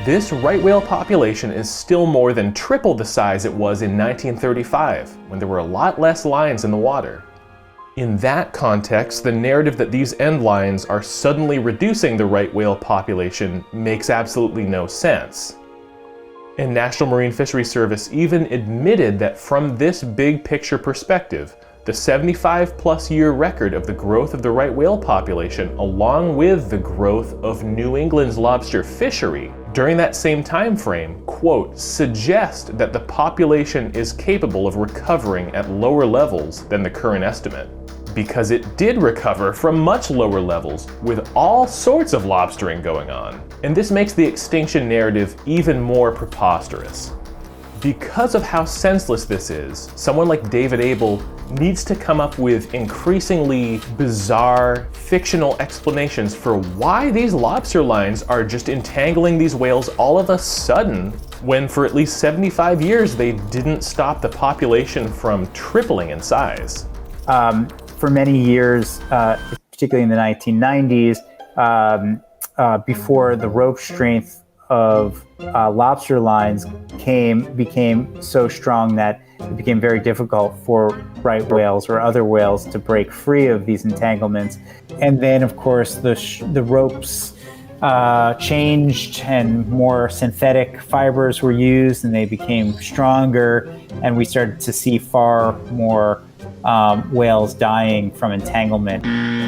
this right whale population is still more than triple the size it was in 1935, when there were a lot less lines in the water. In that context, the narrative that these end lines are suddenly reducing the right whale population makes absolutely no sense. And National Marine Fisheries Service even admitted that from this big picture perspective, the 75-plus year record of the growth of the right whale population, along with the growth of New England's lobster fishery during that same time frame, quote, suggest that the population is capable of recovering at lower levels than the current estimate. Because it did recover from much lower levels, with all sorts of lobstering going on. And this makes the extinction narrative even more preposterous. Because of how senseless this is, someone like David Abel needs to come up with increasingly bizarre, fictional explanations for why these lobster lines are just entangling these whales all of a sudden, when for at least 75 years they didn't stop the population from tripling in size. For many years, particularly in the 1990s, before the rope strength of lobster lines became so strong that it became very difficult for right whales or other whales to break free of these entanglements. And then, of course, the ropes changed and more synthetic fibers were used and they became stronger, and we started to see far more whales dying from entanglement.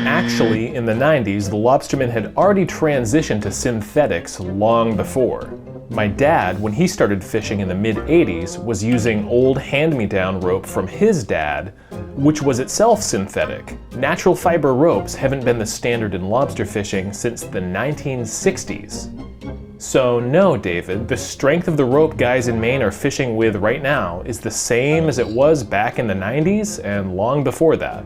Actually, in the 90s, the lobstermen had already transitioned to synthetics long before. My dad, when he started fishing in the mid-80s, was using old hand-me-down rope from his dad, which was itself synthetic. Natural fiber ropes haven't been the standard in lobster fishing since the 1960s. So no, David, the strength of the rope guys in Maine are fishing with right now is the same as it was back in the 90s and long before that.